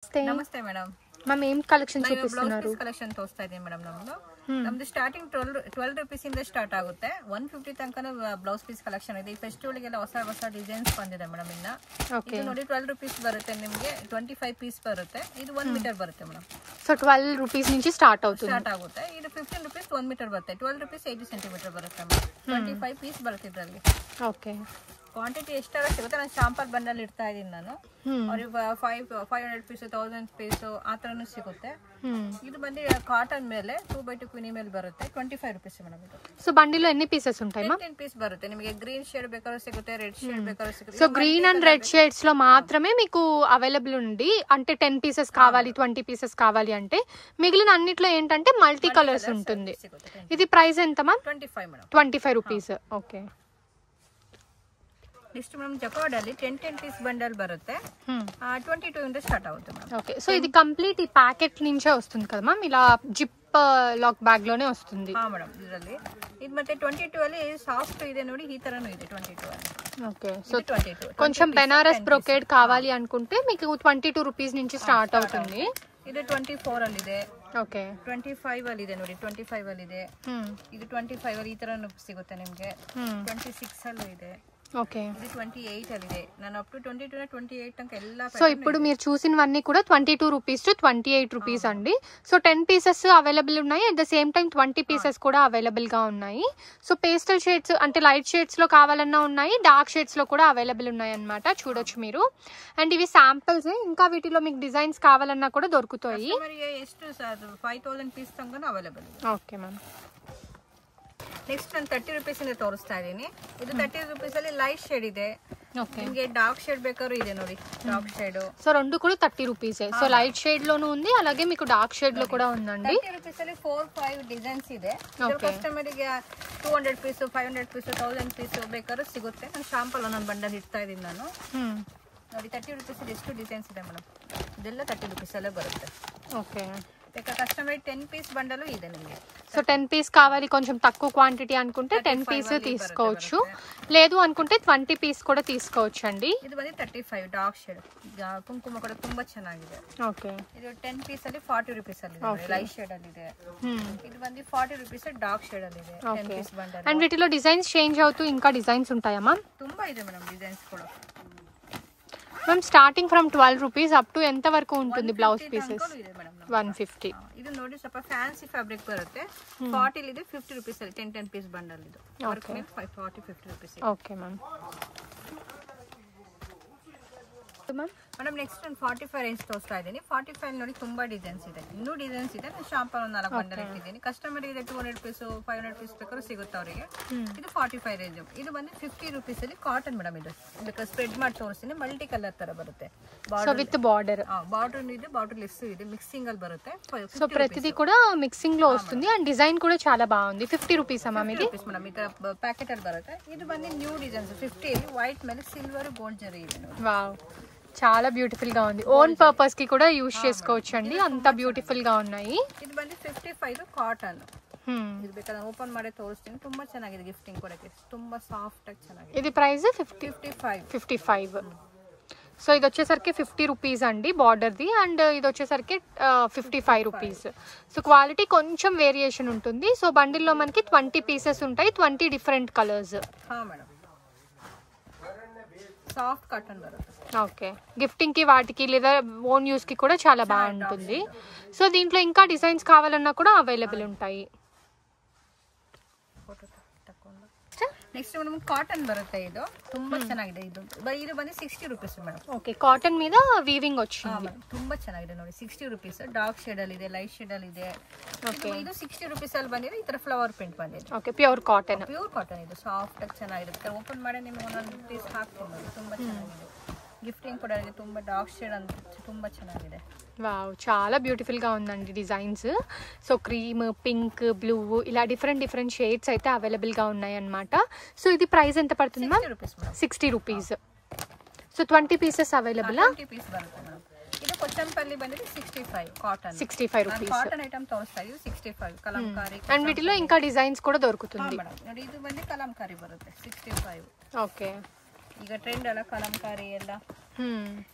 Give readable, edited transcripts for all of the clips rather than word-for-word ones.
ನಮಸ್ತೆ. ನಮಸ್ತೆ madam. Ma'am ಏನ್ ಕಲೆಕ್ಷನ್ చూపిస్తున్నారు? ಕಲೆಕ್ಷನ್ ತೋರಿಸ್ತಾ ಇದೀನಿ ಮೇಡಮ್. ನಮ್ದು ಸ್ಟಾರ್ಟಿಂಗ್ 12 ರೂಪೀಸ್ ಇಂದ ಸ್ಟಾರ್ಟ್ ಆಗುತ್ತೆ. 150 ತನಕನೂ ಬ್ಲೌಸ್ ಪೀಸ್ ಕಲೆಕ್ಷನ್ ಇದೆ. ಈ ಫೆಸ್ಟಿವಲ್ ಗೆಲ್ಲ ಹೊಸ ಡಿಸೈನ್ಸ್ ಬಂದಿದೆ ಮೇಡಮ್. ಇನ್ನ ಇದು ನೋಡಿ 12 ರೂಪೀಸ್ ಬರುತ್ತೆ ನಿಮಗೆ. 25 ಪೀಸ್ ಬರುತ್ತೆ. ಇದು 1 ಮೀಟರ್ ಬರುತ್ತೆ ಮೇಡಮ್. ಸೊ 12 ರೂಪೀಸ್ నుంచి ಸ್ಟಾರ್ಟ್ ಆಗುತ್ತೆ. ಇದು 15 ರೂಪೀಸ್ 1 ಮೀಟರ್ ಬರುತ್ತೆ. 12 ರೂಪೀಸ್ 80 ಸೆಂಟಿಮೀಟರ್ ಬರುತ್ತೆ ಮೇಡಮ್. 25 ಪೀಸ್ ಬರುತ್ತೆ ಇದರಲ್ಲಿ. ಓಕೆ, ಕ್ವಾಂಟಿಟಿ ಎಷ್ಟಾರ ಸಿಗುತ್ತೆ. ನಾನು ಶಾಂಪಲ್ ಬಂಡಲ್ ಇಡ್ತಾ ಇದೀನಿ ನಾನು. ಅವ್ರಿಗೆ 500 ಪೀಸ್ 1000 ಪೀಸ್ ಆ ತರನು ಸಿಗುತ್ತೆ. ಇದು ಬಂದು ಕಾಟನ್ ಮೇಲೆ 2x2 ಕ್ವಿನಿ ಮೇಲೆ ಬರುತ್ತೆ. 25 ರೂಪೀಸ್ ಮೇಡಮ್ ಇದು. ಸೊ ಬಂಡಿలో ఎన్ని పీసెస్ ఉంటాయి మ్యామ్? 10 పీస్ బರುತ್ತೆ. ನಿಮಗೆ గ్రీన్ షేడ్ ಬೇಕಾದ್ರೂ ಸಿಗುತ್ತೆ, రెడ్ షేడ్ ಬೇಕಾದ್ರೂ ಸಿಗುತ್ತೆ. So green and red shades లో మాత్రమే మీకు అవైలబుల్ ఉంది. అంటే 10 పీసెస్ కావాలి, 20 పీసెస్ కావాలి అంటే. మిగిలిన అన్నిట్లో ఏంటంటే మల్టీ కలర్స్ ఉంటుంది. ఇది ప్రైస్ ఎంత ma'am? 25 madam. 25 rupees. Okay. Next మనం జకార్డ్ ಅಲ್ಲಿ 10 పీస్ బండల్ బರುತ್ತೆ. 22 ఇంದ స్టార్ట్ అవుతుంది మేడం. ఓకే, సో ఇది కంప్లీట్ ఈ ప్యాకెట్ నుంచే వస్తుంది కదా మ్యామ్? ఇలా జిప్ లాక్ బ్యాగ్ లోనే వస్తుంది. ಹಾ ಮೇಡಂ. ಇದರಲ್ಲಿ ಇದು ಮತ್ತೆ 22 ಅಲ್ಲಿ ಸಾಫ್ಟ್ ಇದೆ ನೋಡಿ, ಈ ತರನೂ ಇದೆ 22 ಅಲ್ಲಿ. ఓకే, సో కొంచెం బెనారస్ బ్రోకేడ్ కావాలి అనుకుంటే మీకు 22 రూపీస్ నుంచి స్టార్ట్ అవుతుంది. ಇದು 24 ಅಲ್ಲಿ ಇದೆ. ఓకే, 25 ಅಲ್ಲಿ ಇದೆ ನೋಡಿ, 25 ಅಲ್ಲಿ ಇದೆ. ಇದು 25 ಅಲ್ಲಿ ಈ ತರನೂ ಸಿಗುತ್ತೆ ನಿಮಗೆ. 26 ಅಲ್ಲಿ ಇದೆ. ఓకే, ఇది 28 ಅಲ್ಲಿ ಇದೆ. ನಾನು ಅಪ್ ಟು 22 28 ತನಕ ಎಲ್ಲ. సో ఇప్పుడు మీరు చూసినవన్నీ కూడా 22 రూపీస్ టు 28 రూపీస్ అండి. సో 10 పీసెస్ అవైలబుల్ ఉన్నాయి. At the same time 20 pieces కూడా అవైలబుల్ గా ఉన్నాయి. సో పేస్టల్ షేడ్స్ అంటే లైట్ షేడ్స్ లో కావాలన్నా ఉన్నాయి, డార్క్ షేడ్స్ లో కూడా అవైలబుల్ ఉన్నాయి అన్నమాట. చూడొచ్చు మీరు. అండ్ ఇవి శాంపిల్స్. ఇంకా వీటిలో మీకు డిజైన్స్ కావాలన్నా కూడా దొరుకుతాయి. ಎಷ್ಟು ಸರ್ 5000 ಪೀಸ್ ತನಕ ಅವೈಲಬಲ್ ಇದೆ. Okay ma'am. ನೆಕ್ಸ್ಟ್ ನಾನು 30 ರೂಪೀಸ್ ಇಂದ ತೋರಿಸ್ತಾ ಇದೀನಿ. ಇದು 30 ರೂಪೀಸ್ ಅಲ್ಲಿ ಲೈಟ್ ಶೇಡ್ ಇದೆ. ఓకే, ನಿಮಗೆ ಡಾರ್ಕ್ ಶೇಡ್ ಬೇಕಾದ್ರೂ ಇದೆ ನೋಡಿ, ಡಾರ್ಕ್ ಶೇಡ್. సో రెండు కూడా 30 రూపీసే. సో లైట్ షేడ్ లోను ఉంది, అలాగే మీకు డార్క్ షేడ్ లో కూడా ఉందండి. 30 ರೂಪೀಸ್ ಅಲ್ಲಿ 4-5 ಡಿಸೈನ್ಸ್ ಇದೆ. ಕಸ್ಟಮರ್ ಗೆ 200 ಪೀಸ್ 500 ಪೀಸ್ 1000 ಪೀಸ್ ಬೇಕಾದ್ರೂ ಸಿಗುತ್ತೆ. ನಾನು ಶಾಂಪಲ್ ಒಂದೊಂದು ಬಂಡಲ್ ಇಡ್ತಾ ಇದೀನಿ ನಾನು ನೋಡಿ. 30 ರೂಪೀಸ್ ಅಲ್ಲಿ ಎಷ್ಟು ಡಿಸೈನ್ಸ್ ಇದೆ ಮೇಡಮ್. ಇದೆಲ್ಲ 30 ರೂಪೀಸ್ ಅಲ್ಲೇ ಬರುತ್ತೆ. ఓకే, కస్టమర్ 10 పీస్ బండలు ಇದೆ ನಿಮಗೆ. సో 10 పీస్ కావాలి, కొంచెం తక్కువ క్వాంటిటీ అనుకుంటే 10 పీస్ తీసుకోవచ్చు. లేదు అనుకుంటే 20 పీస్ కూడా తీసుకోవచ్చు అండి. ಇದು ಬಂದು 35 ಡಾರ್ಕ್ ಶೇಡ್ ಕುಂಕುಮ ಕೂಡ ತುಂಬಾ ಚೆನ್ನಾಗಿದೆ. ಓಕೆ, ಇದು 10 ಪೀಸ್ ಅಲ್ಲಿ 40 ರೂಪೀಸ್ ಅಲ್ಲಿ ಇದೆ, ಲೈಟ್ ಶೇಡ್ ಅಲ್ಲಿ ಇದೆ. ಇದು ಬಂದು 40 ರೂಪೀಸ್ ಡಾರ್ಕ್ ಶೇಡ್ ಅಲ್ಲಿ ಇದೆ 10 ಪೀಸ್ ಬಂಡಲ್. అండ్ వీటిలో డిజైన్స్ చేంజ్ అవుతూ ఇంకా డిజైన్స్ ఉంటాయా మ్యామ్? ತುಂಬಾ ಇದೆ ಮೇಡಮ್ డిజైన్స్ కూడా. Ma'am starting from 12 rupees up to ఎంత వరకు ఉంటుంది బ్లౌజ్ పీసెస్? 150. ಇದು ನೋಡಿ ಸ್ವಲ್ಪ ಫ್ಯಾನ್ಸಿ ಫ್ಯಾಬ್ರಿಕ್ ಬರುತ್ತೆ. 40 ಇದೆ, 50 ರೂಪೀಸ್ ಅಲ್ಲಿ 10 ಪೀಸ್ ಬಂಡಲ್ ಇದು. ವರ್ಕ್ ಮೇಲೆ 40-50 rupees. Okay ma'am. Madam next ನಾನು 45 ರೇಂಜ್ ತೋರಿಸ್ತಾ ಇದ್ದೀನಿ. 45 ನೋಡಿ ತುಂಬಾ ಡಿಸೈನ್ಸ್ ಇದೆ, ಇನ್ನೂ ಡಿಸೈನ್ಸ್ ಇದೆ. ನಾನು ಶಾಂಪಲ್ ಒಂದು 4 ಬಂಡಲ್ ಇಟ್ಟಿದ್ದೀನಿ. ಕಸ್ಟಮರ್ ಇದೆ 200 ಪೀಸ್ 500 ಪೀಸ್ ಬೇಕಾದ್ರೂ ಸಿಗುತ್ತೆ ಅವರಿಗೆ. ಇದು 45 ರೇಂಜ್. ಇದು ಬಂದು 50 ರೂಪೀಸ್ ಅಲ್ಲಿ ಕಾಟನ್ ಮೇಡಮ್. ಇದು ಬೇಕಾದ್ರೆ ಸ್ಪ್ರೆಡ್ ಮಾಡಿ ತೋರಿಸ್ತೀನಿ. ಮಲ್ಟಿ ಕಲರ್ ತರ ಬರುತ್ತೆ. విత్ బార్డర్ ಇದೆ, బార్డర్ లిస్ ಇದೆ, మిక్సింగ్ ಅಲ್ಲಿ ಬರುತ್ತೆ. సో ప్రతిదీ కూడా మిక్సింగ్ లో వస్తుంది. అండ్ డిజైన్ కూడా చాలా బాగుంది. 50 రూపీస్ మ్యామ్ ఇది? ಮೇಡಮ್ ಈ ತರ ಪ್ಯಾಕೆಟ್ ಅಲ್ಲಿ ಬರುತ್ತೆ. ಇದು ಬಂದು ನ್ಯೂ ಡಿಸೈನ್ಸ್ 50 ಅಲ್ಲಿ ವೈಟ್ ಮೇಲೆ ಸಿಲ್ವರ್ ಗೋಲ್ಡ್ ಜರಿ ಇದೆ. వావ్, చాలా బ్యూటిఫుల్ గా ఉంది. ఓన్ పర్పస్ కి కూడా యూజ్ చేసుకోవచ్చు అండి, అంత బ్యూటిఫుల్ గా ఉన్నాయి. ಇದು ಬಂದು 55 కాటన్. ಇದು ಬೇಕಾದ್ರೆ ಓಪನ್ ಮಾಡಿ ತೋರಿಸ್ತೀನಿ. ತುಂಬಾ ಚೆನ್ನಾಗಿದೆ, ಗಿಫ್ಟಿಂಗ್ ಕೊಡಕ್ಕೆ ತುಂಬಾ ಸಾಫ್ಟ್ ಆಗಿ ಚೆನ್ನಾಗಿದೆ. ఇది ప్రైస్ 55. సో ఇది వచ్చేసరికి 50 రూపీస్ అండి బార్డర్ది. అండ్ ఇది వచ్చేసరికి 55 రూపీస్. సో క్వాలిటీ కొంచెం వేరియేషన్ ఉంటుంది. సో బండిల్లో మనకి 20 పీసెస్ ఉంటాయి, 20 different colours. Madam soft cotton బರುತ್ತೆ. ఓకే, గిఫ్టింగ్ కి వాటికి లేదా ఓన్ యూస్ కి కూడా చాలా బాగుంటుంది. సో దీంట్లో ఇంకా డిజైన్స్ కావాలన్నా కూడా అవైలబుల్ ఉంటాయి. నెక్స్ట్ మనం కాటన్ బರುತ್ತೆ. ಇದು ತುಂಬಾ ಚೆನ್ನಾಗಿದೆ. ಇದು ಬಂದು 60 ರೂಪೀಸ್ ಮೇಡಮ್. ఓకే, కాటన్ మీద వీవింగ్ వచ్చింది. ತುಂಬಾ ಚೆನ್ನಾಗಿದೆ ನೋಡಿ. 60 ರೂಪೀಸ್ ಡಾರ್ಕ್ ಶೇಡ್ ಅಲ್ಲಿ ಇದೆ, ಲೈಟ್ ಶೇಡ್ ಅಲ್ಲಿ ಇದೆ. ಓಕೆ, ಇದು 60 ರೂಪೀಸ್ ಅಲ್ಲಿ ಬಂದಿದೆ. ಈ ತರ ಫ್ಲವರ್ ಪ್ರಿಂಟ್ ಬಂದಿದೆ. Okay, pure cotton. ಇದು ಸಾಫ್ಟ್ ಆಗಿ ಚೆನ್ನಾಗಿರುತ್ತೆ. ಓಪನ್ ಮಾಡಿ ನಿಮಗೆ ಒಂದೊಂದು ಪೀಸ್ ಹಾಕ್ತೀನಿ. ತುಂಬಾ ಚೆನ್ನಾಗಿದೆ. గిఫ్టింగ్ కూడా ತುಂಬಾ డార్క్ షేడ్ ಅಂತ ತುಂಬಾ ಚೆನ್ನಾಗಿದೆ. వావ్, చాలా బ్యూటిఫుల్ గా ఉందండి designs. So cream, pink, blue ఇలా డిఫరెంట్ షేడ్స్ అయితే అవైలబుల్ గా ఉన్నాయి అన్నమాట. సో ఇది ప్రైస్ ఎంత పడుతుంది ma'am? 60 rupees. So 20 pieces available. 20 piece ಬರುತ್ತೆ ಮೇಡಂ. ಇದು ಕೊಚ್ಚಂಪಲ್ಲಿ ಬಂದಿದೆ 65 కాటన్. 65 రూపీస్. కాటన్ ఐటమ్ ತೋರಿಸ್ತಾ ಇದೀವಿ 65 ಕಲಂಕಾರಿ. అండ్ వీటిలో ఇంకా డిజైన్స్ కూడా దొరుకుతుంది. ನೋಡಿ ಇದು ಬಂದು ಕಲಂಕಾರಿ ಬರುತ್ತೆ 65. ఓకే, ಈಗ ಟ್ರೆಂಡ್ ಅಲ್ಲ ಕಲಂಕಾರಿ ಎಲ್ಲ.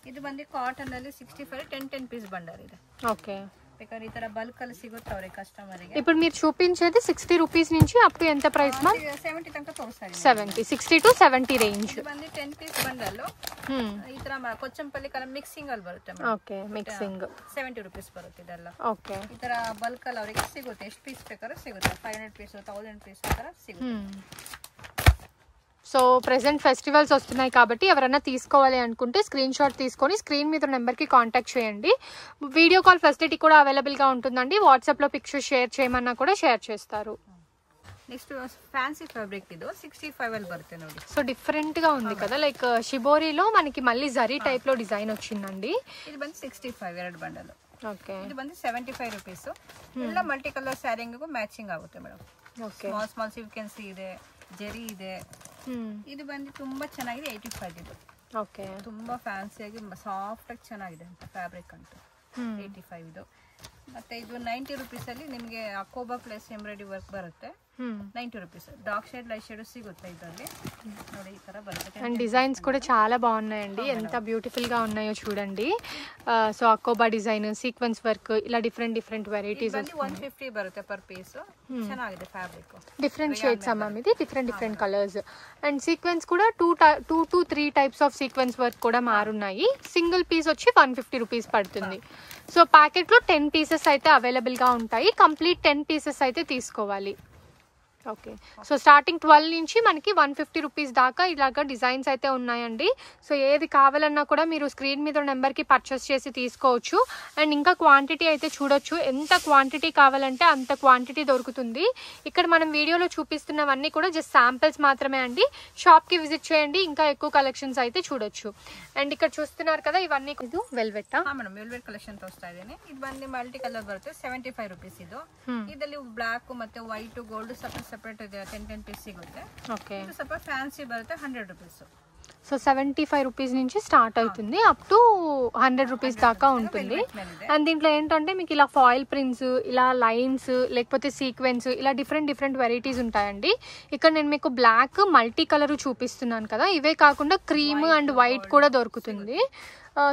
ಇದು ಬಂದು ಕಾಟನ್ ಅಲ್ಲಿ 65 10 ಪೀಸ್ ಬಂಡಲ್ ಇದೆ. ఓకే. ಬೇಕಾದ್ರೆ ಈ ತರ ಬಲ್ಕ್ ಅಲ್ಲಿ ಸಿಗುತ್ತೆ ಅವ್ರಿಗೆ ಕಸ್ಟಮರ್ ಗೆ. ఇప్పుడు మీరు చూపించేది 60 రూపీస్ నుంచి అప్ టు ఎంత ప్రైస్ మ్యామ్? 70 తనక తోస్తాయి. 70 60 to 70 range. ಇದು ಬಂದು 10 ಪೀಸ್ ಬಂಡಲ್. ಈ ತರ ಕೊಚ್ಚಂಪಲ್ಲಿ ಕಲರ್ ಮಿಕ್ಸಿಂಗ್ ಅಲ್ಲಿ ಬರುತ್ತೆ ಮೇಡಂ. ಓಕೆ, ಮಿಕ್ಸಿಂಗ್ 70 ರೂಪೀಸ್ ಬರುತ್ತೆ ಇದೆಲ್ಲ. ಓಕೆ. ಈ ತರ ಬಲ್ಕ್ ಅಲ್ಲಿ ಅವರಿಗೆ ಸಿಗುತ್ತೆ. ಎಷ್ಟು ಪೀಸ್ ಬೇಕಾದ್ರೆ ಸಿಗುತ್ತೆ. 500 ಪೀಸ್ 1000 పీస్ ತರ ಸಿಗುತ್ತೆ. సో ప్రెసెంట్ ఫెస్టివల్స్ వస్తున్నాయి కాబట్టి ఎవరైనా తీసుకోవాలి అనుకుంటే స్క్రీన్ షాట్ తీసుకొని స్క్రీన్ మీద నెంబర్కి కాంటాక్ట్ చేయండి. వీడియో కాల్ ఫెసిలిటీ కూడా అవైలబుల్గా ఉంటుందండి. వాట్సాప్లో పిక్చర్స్ షేర్ చేయమన్నా కూడా షేర్ చేస్తారు. నెక్స్ట్ ఫ్యాన్సీ ఫ్యాబ్రిక్ ఇది 65 ಅಲ್ಲಿ ಬರುತ್ತೆ ನೋಡಿ. సో డిఫరెంట్ గా ఉంది కదా, లైక్ షిబోరిలో మనకి మళ్ళీ జరీ టైప్ లో డిజైన్ వచ్చిందండి. ఇది ಬಂದು 65 ಎರಡು ಬಂಡಲ್. ఓకే. ಇದು ಬಂದು 75 ರೂಪೀಸ್. ಎಲ್ಲ ಮಲ್ಟಿ ಕಲರ್ ಸ್ಯಾರಿಂಗ್ಗೂ ಮ್ಯಾಚಿಂಗ್ ಆಗುತ್ತೆ ಮೇಡಂ. ಓಕೆ. ಸ್ಮಾಲ್ ಸೀಕ್ವೆನ್ಸ್ ಇದೆ, ಜರಿ ಇದೆ. ಇದು ಬಂದು ತುಂಬಾ ಚೆನ್ನಾಗಿದೆ. 85 ಇದು. ಓಕೆ. ತುಂಬಾ ಫ್ಯಾನ್ಸಿ ಆಗಿ ಸಾಫ್ಟ್ ಆಗಿ ಚೆನ್ನಾಗಿದೆ ಅಂತ ಫ್ಯಾಬ್ರಿಕ್ ಅಂತ. 85 ಇದು. ಮತ್ತೆ ಇದು 90 ರೂಪೀಸ್ ಅಲ್ಲಿ ನಿಮಗೆ ಅಕೋಬಾ ಪ್ಲಸ್ ಎಂಬ್ರಾಯ್ಡರಿ ವರ್ಕ್ ಬರುತ್ತೆ. 90 rupees. Dark shade light shade సిಗುತ್ತೆ ಇದರಲ್ಲಿ ನೋಡಿ. ఈ ತರ ಬರುತ್ತೆ. అండ్ డిజైన్స్ కూడా చాలా బాగున్నాయండి. ఎంత బ్యూటిఫుల్ గా ఉన్నాయో చూడండి. సో అకోబా డిజైన్, సీక్వెన్స్ వర్క్, ఇలా డిఫరెంట్ వెరైటీస్ 150 ಬರುತ್ತೆ పర్ పీస్. ಚೆನ್ನಾಗಿದೆ ಫ್ಯಾಬ್ರಿಕ್. డిఫరెంట్ షేడ్స్ అమ్మా ఇది, డిఫరెంట్ కలర్స్. అండ్ సీక్వెన్స్ కూడా 2 to 3 types of sequence work కూడా మారున్నాయి. సింగిల్ పీస్ వచ్చి 150 రూపీస్ పడుతుంది. సో ప్యాకెట్ లో 10 పీసెస్ అయితే అవైలబుల్ గా ఉంటాయి. కంప్లీట్ 10 పీసెస్ అయితే తీసుకోవాలి. ఓకే. సో స్టార్టింగ్ 12 నుంచి మనకి 150 రూపీస్ దాకా ఇలాగ డిజైన్స్ అయితే ఉన్నాయండి. సో ఏది కావాలన్నా కూడా మీరు స్క్రీన్ మీద నెంబర్కి పర్చేస్ చేసి తీసుకోవచ్చు. అండ్ ఇంకా క్వాంటిటీ అయితే చూడొచ్చు. ఎంత క్వాంటిటీ కావాలంటే అంత క్వాంటిటీ దొరుకుతుంది. ఇక్కడ మనం వీడియోలో చూపిస్తున్నవన్నీ కూడా జస్ట్ శాంపిల్స్ మాత్రమే అండి. షాప్కి విజిట్ చేయండి, ఇంకా ఎక్కువ కలెక్షన్స్ అయితే చూడొచ్చు. అండ్ ఇక్కడ చూస్తున్నారు కదా, ఇవన్నీ ఇది వెల్వెట్ ಮೇಡಂ. ವೆಲ್ವೆಟ್ ಕಲೆಕ್ಷನ್ ತೋರಿಸ್ತಾ ಇದ್ದೀನಿ. ಇದು ಬಂದು ಮಲ್ಟಿ ಕಲರ್ ಬರುತ್ತೆ. 75 ರೂಪೀಸ್ ಇದು. ಇದರಲ್ಲಿ ಬ್ಲಾಕ್ ಮತ್ತೆ ವೈಟ್ ಗೋಲ್ಡ್ ಸೆಪರೇಟ್ ಇದೆ. 10 పీస్ ಸಿಗುತ್ತೆ. ఓకే. ಇದು ಸ್ವಲ್ಪ ಫ್ಯಾನ್ಸಿ ಬರುತ್ತೆ. 100 ರೂಪೀಸ್. సో 75 రూపీస్ నుంచి స్టార్ట్ అవుతుంది, అప్ టు 100 రూపీస్ దాకా ఉంటుంది. అండ్ దీంట్లో ఏంటంటే మీకు ఇలా ఫాయిల్ ప్రింట్స్, ఇలా లైన్స్, లేకపోతే సీక్వెన్స్, ఇలా డిఫరెంట్ వెరైటీస్ ఉంటాయండి. ఇక్కడ నేను మీకు బ్లాక్ మల్టీ కలర్ చూపిస్తున్నాను కదా, ఇవే కాకుండా క్రీమ్ అండ్ వైట్ కూడా దొరుకుతుంది.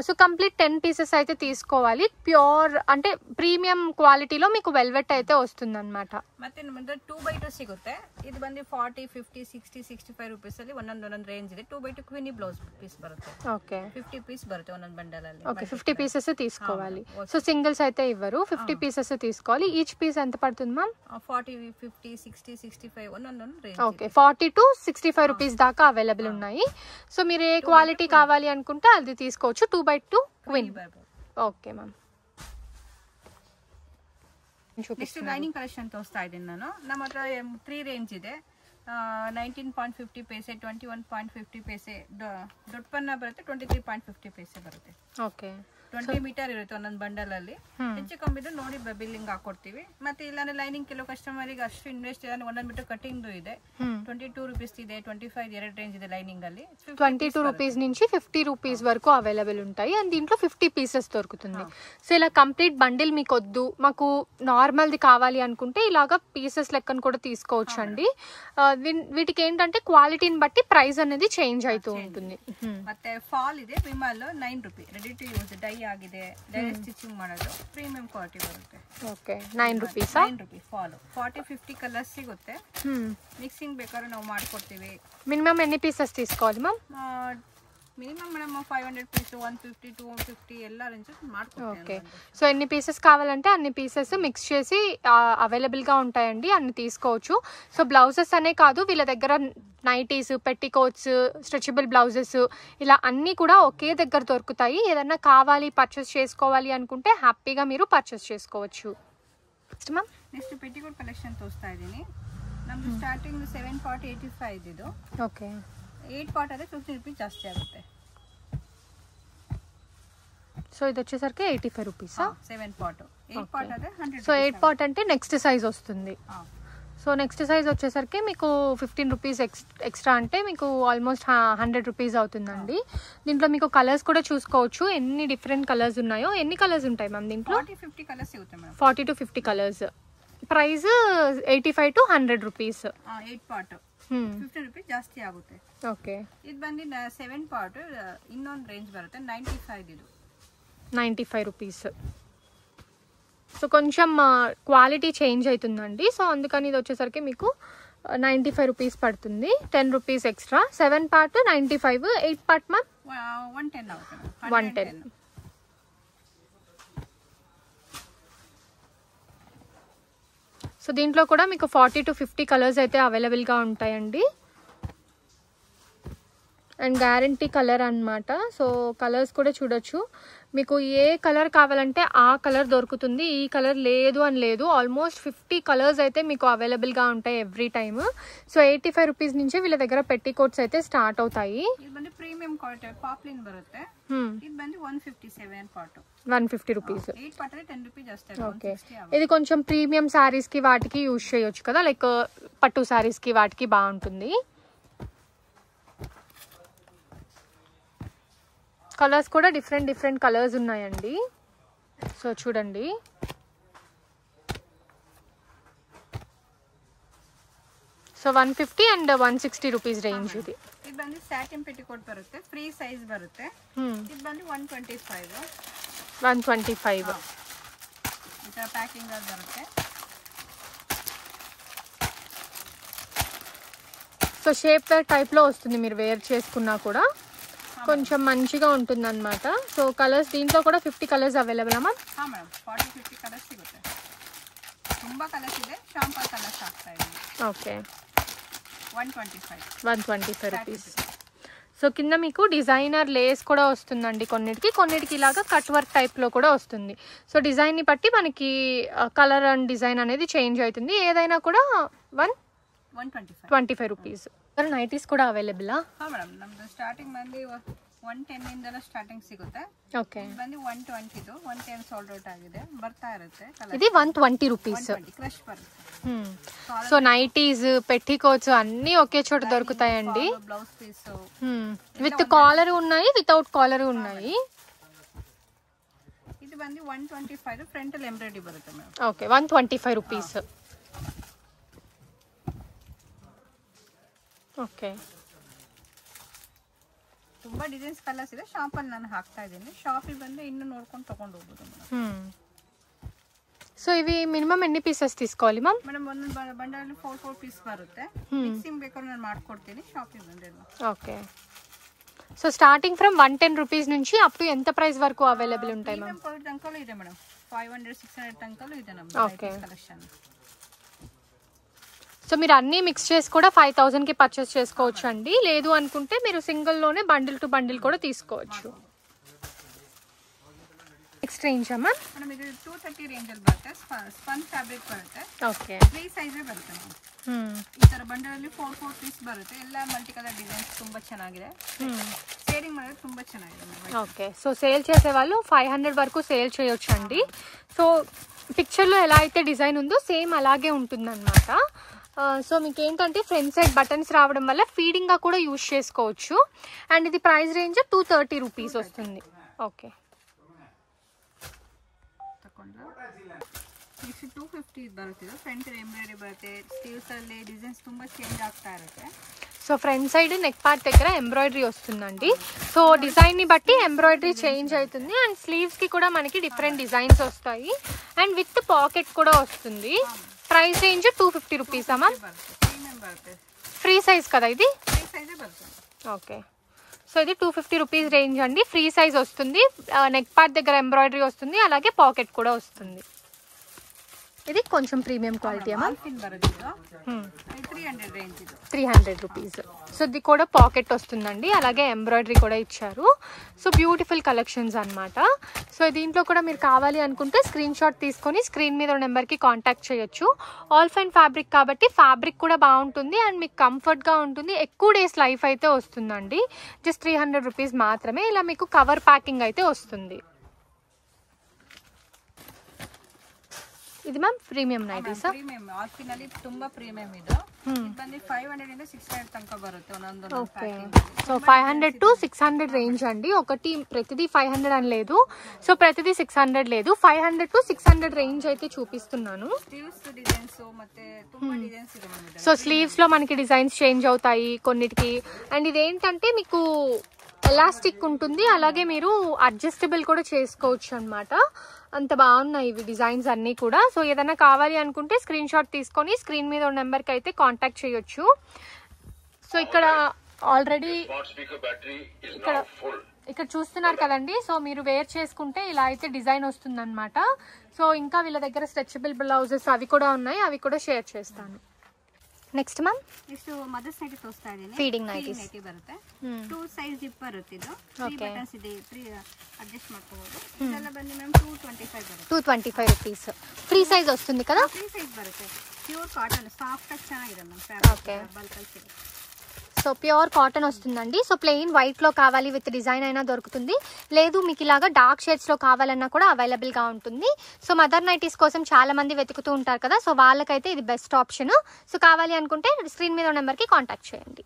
సో కంప్లీట్ 10 పీసెస్ అయితే తీసుకోవాలి. ప్యూర్ అంటే ప్రీమియం క్వాలిటీలో మీకు వెల్వెట్ అయితే వస్తుంది అనమాట. ಮತ್ತೆ 2x2 ಸಿಗುತ್ತೆ. ಇದು ಬಂದು 40, 50, 60, 65 ರೂಪೀಸ್ ಅಲ್ಲಿ ಒಂದೊಂದು ರೇಂಜ್ ಇದೆ. 2x2 ಕ್ವಿನಿ ಬ್ಲೌಸ್ ಪೀಸ್ ಬರುತ್ತೆ. ఓకే. 50 పీಸ್ బರುತ್ತೆ ಒಂದೊಂದು ಬಂಡಲ್ ಅಲ್ಲಿ. ఓకే, 50 పీసెస్ తీసుకోవాలి. సో సింగిల్స్ అయితే ఇవ్వరు, 50 పీసెస్ తీసుకోవాలి. ఈచ్ పీస్ ఎంత పడుతుంది మ్యామ్? 40, 50, 60, 65 ಒಂದೊಂದು రేంజ్. ఓకే, 40 to 65 రూపీస్ దాకా అవైలబుల్ ఉన్నాయి. సో మీరు ఏ క్వాలిటీ కావాలి అనుకుంటే అది తీసుకోవచ్చు. 2x2 queen. Okay ma'am. Next lining collection తోస్తా ఇದ್ದೀನಿ ನಾನು. ನಮ್ಮ ಹತ್ರ 3 ರೇಂಜ್ ಇದೆ. 19.50 ಪೈಸೆ, 21.50 ಪೈಸೆ, ದೊಡ್ಡ ಪನ್ನ ಬರುತ್ತೆ 23.50 ಪೈಸೆ ಬರುತ್ತೆ. ಓಕೆ. 20 ಮೀಟರ್ ಇರುತ್ತೆ ಒಂದೊಂದು ಬಂಡಲ್ ಅಲ್ಲಿ. ಹೆಚ್ಚು ಕಮ್ಮಿದು ನೋಡಿ ಬಿಲ್ಲಿಂಗ್ ಹಾಕೊಡ್ತೀವಿ. ಮತ್ತೆ ಇಲ್ಲಾಂದ್ರೆ ಲೈನಿಂಗ್ ಕೆಲವು ಕಸ್ಟಮರಿಗೆ ಅಷ್ಟು ಇನ್ವೆಸ್ಟ್ ಇದೆ. 1 ಮೀಟರ್ ಕಟಿಂಗ್ ಇದೆ. 22 ರೂಪೀಸ್ ಇದೆ, 25 ಎರಡು ರೇಂಜ್ ಇದೆ లైనింగ్ ಅಲ್ಲಿ. 22 రూపీస్ నుంచి 50 రూపీస్ వరకు అవైలబుల్ ఉంటాయి. అండ్ దీంట్లో 50 పీసెస్ దొరుకుతుంది. సో ఇలా కంప్లీట్ బండిల్ మీకు వద్దు, మాకు నార్మల్ది కావాలి అనుకుంటే ఇలాగా పీసెస్ లెక్కను కూడా తీసుకోవచ్చు అండి. వీటికి ఏంటంటే క్వాలిటీని బట్టి ప్రైస్ అనేది చేంజ్ అవుతూ ఉంటుంది. ಮತ್ತೆ ಫಾಲ್ ಇದೆ ವಿಮಲ್ 9 ರೂಪಾಯಿ. ರೆಡಿ ಟು ಯೂಸ್ ಡೈ ಆಗಿದೆ. ಡೈರೆಕ್ಟ್ ಸ್ಟಿಚಿಂಗ್ ಮಾಡೋದು ಪ್ರೀಮಿಯಂ ಕ್ವಾಲಿಟಿ ಬರುತ್ತೆ. ಓಕೆ. 9 ರೂಪೀಸ್. 9 ರೂಪಾಯಿ ಫಾಲ್. 40-50 ಕಲರ್ಸ್ ಸಿಗುತ್ತೆ. ಮಿಕ್ಸಿಂಗ್ ಬೇಕಾದ್ರೆ ನಾವು ಮಾಡ್ಕೊಡ್ತೀವಿ. మినిమం ఎన్ని పీసెస్ తీసుకోవాలి మ్యామ్? మినిమం మేడం 500 పీస్, 150, 250 ಎಲ್ಲ రేంజెస్ ಮಾಡ್ಕೊಡ್ತೀವಿ. ఓకే. సో ఎన్ని పీసెస్ కావాలంటే అన్ని పీసెస్ మిక్స్ చేసి అవైలబుల్గా ఉంటాయండి, అన్ని తీసుకోవచ్చు. సో బ్లౌజెస్ అనే కాదు, వీళ్ళ దగ్గర నైటీస్, పెట్టికోట్స్, స్ట్రెచబుల్ బ్లౌజెస్, ఇలా అన్నీ కూడా ఒకే దగ్గర దొరుకుతాయి. ఏదన్నా కావాలి పర్చేస్ చేసుకోవాలి అనుకుంటే హ్యాపీగా మీరు పర్చేస్ చేసుకోవచ్చు. Next ma'am. Next petticoat collection తోస్తా ఇದ್ದೀನಿ. ನಮ್ದು ಸ್ಟಾರ್ಟಿಂಗ್ 7.85 ಇದು. ఓకే. 8 పార్ట్ అదే 50 రూపీస్ ಜಾಸ್ತಿ ಆಗುತ್ತೆ. సో ఇది వచ్చేసరికి 85 రూపీస్. 7 పార్ట్. 8 పార్ట్ అదే 100. సో 8 పార్ట్ అంటే నెక్స్ట్ సైజ్ వస్తుంది. సో నెక్స్ట్ సైజ్ వచ్చేసరికి మీకు 15 రూపీస్ ఎక్స్ట్రా, అంటే మీకు ఆల్మోస్ట్ 100 రూపీస్ అవుతుందండి. దీంట్లో మీకు కలర్స్ కూడా చూసుకోవచ్చు, ఎన్ని డిఫరెంట్ కలర్స్ ఉన్నాయో. ఎన్ని కలర్స్ ఉంటాయి మ్యామ్ దీంట్లో? 40-50 కలర్స్ సిగుతాయి madam. 40 to 50 colours. Price 85 to 100 rupees. 8 part. 15 rupees ಜಾಸ್ತಿ ಆಗುತ್ತೆ. ಓಕೆ, ಇದು ಬಂದು 7 ಪಾರ್ಟ್ ಇನ್ನೊಂದು ರೇಂಜ್ ಬರುತ್ತೆ 95 ಇದು 95 రూపీస్. సో కొంచెం క్వాలిటీ చేంజ్ అవుతుందండి. సో అందుకని ఇది వచ్చేసరికి మీకు 95 రూపీస్ పడుతుంది, 10 rupees extra. 7 part 95, 8 part ma'am 110 అవుతుంది. 110. సో దీంట్లో కూడా మీకు 40 to 50 కలర్స్ అయితే అవైలబుల్గా ఉంటాయండి. అండ్ గ్యారంటీ కలర్ అన్నమాట. సో కలర్స్ కూడా చూడొచ్చు, మీకు ఏ కలర్ కావాలంటే ఆ కలర్ దొరుకుతుంది. ఈ కలర్ లేదు అని లేదు, ఆల్మోస్ట్ 50 కలర్స్ అయితే మీకు అవైలబుల్గా ఉంటాయి ఎవ్రీ టైమ్. సో 85 రూపీస్ నుంచి వీళ్ళ దగ్గర పెట్టికోట్స్ అయితే స్టార్ట్ అవుతాయి. ಇದು ಬಂದು ಪ್ರೀಮಿಯಂ ಕ್ವಾಲಿಟಿ ಪಾಪ್ಲಿನ್ ಬರುತ್ತೆ. ಇದು ಬಂದು 157 ಪಾರ್ಟ್ 150 రూపీస్. 8 ಪಾರ್ಟ್ 10 ರೂಪೀಸ್ ಅಷ್ಟೇ. ఓకే, ఇది కొంచెం ప్రీమియం శారీస్ కి వాటికి యూజ్ చేయొచ్చు కదా, లైక్ పట్టు శారీస్ కి వాటికి బాగుంటుంది. కలర్స్ కూడా డిఫరెంట్ కలర్స్ ఉన్నాయండి. సో చూడండి, సో 150 అండ్ 160 రూపీస్ రేంజ్. ఇది ಬಂದು ಸ್ಯಾಟಿನ್ ಪೆಟಿಕೋಟ್ ಬರುತ್ತೆ, ಫ್ರೀ ಸೈಜ್ ಬರುತ್ತೆ. ಇದು ಬಂದು 125 ಇದರ ಪ್ಯಾಕಿಂಗ್ ಬರುತ್ತೆ. సో షేప్ వేర్ టైప్ లో వస్తుంది, మీరు వేర్ చేసుకున్నా కూడా కొంచెం మంచిగా ఉంటుంది అన్నమాట. సో కలర్స్ దీంట్లో కూడా 50 కలర్స్ అవైలబుల్ అమ్మా? మేడం 40-50 కలర్స్ ಸಿಗುತ್ತೆ. ತುಂಬಾ కలర్స్ ಇದೆ, ಶಾಂಪಲ್ కలర్స్ ಆಗ್ತಾ ಇದೆ. Okay, 125 rupees. సో కింద మీకు డిజైనర్ లేస్ కూడా వస్తుందండి. కొన్నిటికి ఇలాగా కట్ వర్క్ టైప్ లో కూడా వస్తుంది. సో డిజైన్ ని బట్టి మనకి కలర్ అండ్ డిజైన్ అనేది చేంజ్ అవుతుంది. ఏదైనా కూడా 125 రూపీస్. నైటీస్ కూడా అవైలబుల్? ಮೇಡಮ್ ನಮ್ದು ಸ್ಟಾರ್ಟಿಂಗ್ ಬಂದು 110 ಇಂದ ಸ್ಟಾರ್ಟಿಂಗ್ ಸಿಗುತ್ತೆ. ಓಕೆ, ಬಂದು 120 ಇದು 110 ಸೋಲ್ಡ್ ಔಟ್ ಆಗಿದೆ, ಬರ್ತಾ ಇರುತ್ತೆ. ఇది 120 రూపీస్. ಕ್ರಶ್ ಬರುತ್ತೆ. సో నైటీస్, పెట్టికోట్స్ అన్ని ఒకే చోట దొరుకుతాయండి. బ్లౌజ్ పీస్ విత్ కాలర్ ఉన్నాయి, వితౌట్ కాలర్ ఉన్నాయి. ఇది ಬಂದು 125 ಫ್ರಂಟ್ ಅಲ್ಲಿ ಎಂಬ್ರಾಯ್ಡರಿ ಬರುತ್ತೆ ಮೇಡಮ್. Okay, 125 rupees. ಓಕೆ, ತುಂಬಾ ಡಿಸೈನ್ಸ್ ಕಲರ್ಸ್ ಇದೆ. ಶಾಪ್ ಅಲ್ಲಿ ನಾನು ಹಾಕ್ತಾ ಇದ್ದೀನಿ, ಶಾಪಿಗೆ ಬಂದು ಇನ್ನು ನೋಡ್ಕೊಂಡು ತಗೊಂಡು ಹೋಗ್ಬೋದು ಮೇಡಮ್. సో ఇవి మినిమం ఎన్ని పీసెస్ తీసుకోవాలి మ్యామ్? ಮೇಡಮ್ ಒಂದೊಂದು ಬಂಡಲಲ್ಲಿ 4 ಪೀಸ್ ಬರುತ್ತೆ. ಮಿಕ್ಸಿಂಗ್ ಬೇಕಾದ್ರೆ ನಾನು ಮಾಡ್ಕೊಡ್ತೀನಿ, ಶಾಪಿಗೆ ಬಂದಿಲ್ಲ. Okay, so starting from 110 rupees నుంచి అప్ టు ఎంత ప్రైస్ వరకు అవైలబుల్ ఉంటాయి మ్యామ్? క్వాలిటీ తనకలు ಇದೆ ಮೇಡಮ್, 500-600 తనకలు ಇದೆ ನಮ್ಮ కలెక్షన్. సో మీరు అన్ని మిక్స్ చేసి కూడా 5000 కి పర్చేస్ చేసుకోవచ్చు అండి. లేదు అనుకుంటే మీరు సింగిల్ లోనే బండిల్ టు బండిల్ కూడా తీసుకోవచ్చు. నెక్స్ట్ రేంజ్ అమ్మా? మనం ఇది 230 ರೇಂಜ್ ಅಲ್ಲಿ ಬರುತ್ತೆ. ಸ್ಪನ್ ಫ್ಯಾಬ್ರಿಕ್ ಬರುತ್ತೆ. ಓಕೆ, ಫ್ರೀ ಸೈಜ್ ಬರುತ್ತೆ ಮೇಡಮ್. ಈ ತರ ಬಂಡಲ್ ಅಲ್ಲಿ 4 ಪೀಸ್ ಬರುತ್ತೆ. ಎಲ್ಲ ಮಲ್ಟಿ ಕಲರ್ ಡಿಸೈನ್ಸ್ ತುಂಬಾ ಚೆನ್ನಾಗಿದೆ. ಸೇಲಿಂಗ್ ಮಾಡೋದು ತುಂಬಾ ಚೆನ್ನಾಗಿದೆ. ఓకే, సో సేల్ చేసే వాళ్ళు 500 వరకు సేల్ చేయొచ్చు అండి. సో పిక్చర్ లో ఎలా అయితే డిజైన్ ఉందో సేమ్ అలాగే ఉంటుందన్నమాట. సో మీకు ఏంటంటే ఫ్రంట్ సైడ్ బటన్స్ రావడం వల్ల ఫీడింగ్ గా కూడా యూజ్ చేసుకోవచ్చు. అండ్ ఇది ప్రైస్ రేంజ్ 230 రూపీస్ వస్తుంది. ఓకే, 250 ಬರುತ್ತೆ. ಫ್ರಂಟ್ ಎಂಬ್ರಾಯ್ಡರಿ ಬರುತ್ತೆ, ಸ್ಲೀವ್ಸ್ ಅಲ್ಲಿ ಡಿಸೈನ್ಸ್ ತುಂಬಾ ಚೇಂಜ್ ಆಗ್ತಾ ಇರುತ್ತೆ. So front side neck part దగ్గర ఎంబ్రాయిడరీ వస్తుందండి. సో డిజైన్ ని బట్టి ఎంబ్రాయిడరీ చేంజ్ అవుతుంది. అండ్ స్లీవ్స్ కి కూడా మనకి డిఫరెంట్ డిజైన్స్ వస్తాయి. అండ్ విత్ పాకెట్ కూడా వస్తుంది. ప్రైస్ రేంజ్ 250 రూపీస్ అమ్మా? ఫ్రీ సైజ్ కదా ఇది? ఓకే, సో ఇది 250 రూపీస్ రేంజ్ అండి. ఫ్రీ సైజ్ వస్తుంది, నెక్ పార్ట్ దగ్గర ఎంబ్రాయిడరీ వస్తుంది, అలాగే పాకెట్ కూడా వస్తుంది. ఇది కొంచెం ప్రీమియం క్వాలిటీ అమ్మా? 300 రూపీస్. సో ఇది కూడా పాకెట్ వస్తుందండి, అలాగే ఎంబ్రాయిడరీ కూడా ఇచ్చారు. సో బ్యూటిఫుల్ కలెక్షన్స్ అన్నమాట. సో దీంట్లో కూడా మీరు కావాలి అనుకుంటే స్క్రీన్ షాట్ తీసుకొని స్క్రీన్ మీద నెంబర్కి కాంటాక్ట్ చేయొచ్చు. ఆల్ ఫైన్ ఫ్యాబ్రిక్ కాబట్టి ఫ్యాబ్రిక్ కూడా బాగుంటుంది అండ్ మీకు కంఫర్ట్గా ఉంటుంది. ఎక్కువ డేస్ లైఫ్ అయితే వస్తుందండి. జస్ట్ 300 రూపీస్ మాత్రమే. ఇలా మీకు కవర్ ప్యాకింగ్ అయితే వస్తుంది. ఇది మ్యామ్ ప్రీమియం నైటీసా? ಪ್ರೀಮಿಯಂ ಆಲ್ಫಿನಲ್ಲಿ ತುಂಬಾ ಪ್ರೀಮಿಯಂ ಇದು. ಬಂದು 500 ಇಂದ 600 ತನಕ ಬರುತ್ತೆ ಒಂದೊಂದು ఓకే సో 500 to 600 రేంజ్ అండి. ఒకటి ప్రతిదీ 500 అని లేదు, సో ప్రతిదీ 600 లేదు, 500 to 600 రేంజ్ అయితే చూపిస్తున్నాను. స్లీవ్స్ డిజైన్స్ ಮತ್ತೆ ತುಂಬಾ డిజైన్స్ ಇದೆ ಮೇಡಂ. సో స్లీవ్స్ లో మనకి డిజైన్స్ చేంజ్ అవుతాయి కొన్నిటికి. అండ్ ఇదేంటంటే మీకు ఎలాస్టిక్ ఉంటుంది, అలాగే మీరు అడ్జస్టబుల్ కూడా చేసుకోవచ్చు అన్నమాట. అంత బాగున్నాయి ఇవి డిజైన్స్ అన్నీ కూడా. సో ఏదైనా కావాలి అనుకుంటే స్క్రీన్ షాట్ తీసుకొని స్క్రీన్ మీద ఉన్న నెంబర్కి అయితే కాంటాక్ట్ చేయొచ్చు. సో ఇక్కడ ఆల్రెడీ ఇక్కడ చూస్తున్నారు కదండి. సో మీరు వేర్ చేసుకుంటే ఇలా అయితే డిజైన్ వస్తుందన్నమాట. సో ఇంకా వీళ్ళ దగ్గర స్ట్రెచబుల్ బ్లౌజెస్ అవి కూడా ఉన్నాయి, అవి కూడా షేర్ చేస్తాను. Next ma'am next mother's nighty ತೋರಿಸ್ತಾ ಇದ್ದೀನಿ. ಫೀಡಿಂಗ್ ನೈಟಿ ಬರುತ್ತೆ, 2 ಸೈಜ್ ಜಿಪ್ ಬರುತ್ತೆ. ಇದು 3 ಬಟನ್ಸ್ ಇದೆ, 3 ಅಡ್ಜಸ್ಟ್ ಮಾಡ್ಕೋಬಹುದು. ಇದೆಲ್ಲ ಬಂದು ಮ್ಯಾಮ್ 225 ಬರುತ್ತೆ. 225 రూపీస్. ఫ్రీ సైజ్ వస్తుంది కదా? ಫ್ರೀ ಸೈಜ್ ಬರುತ್ತೆ. ಪ್ಯೂರ್ ಕಾಟನ್ ಸಾಫ್ಟ್ ಆಗಿ ಚೆನ್ನಾಗಿದೆ ಮ್ಯಾಮ್ ಫ್ಯಾಬ್ರಿಕ್ ಬಲ್ಕಲ್. సో ప్యూర్ కాటన్ వస్తుందండి. సో ప్లెయిన్ వైట్ లో కావాలి విత్ డిజైన్ అయినా దొరుకుతుంది, లేదు మీకు ఇలాగా డార్క్ షేడ్స్ లో కావాలన్నా కూడా అవైలబుల్ గా ఉంటుంది. సో మదర్ నైటీస్ కోసం చాలా మంది వెతుకుతూ ఉంటారు కదా, సో వాళ్ళకైతే ఇది బెస్ట్ ఆప్షన్. సో కావాలి అనుకుంటే స్క్రీన్ మీద నెంబర్ కి కాంటాక్ట్ చేయండి.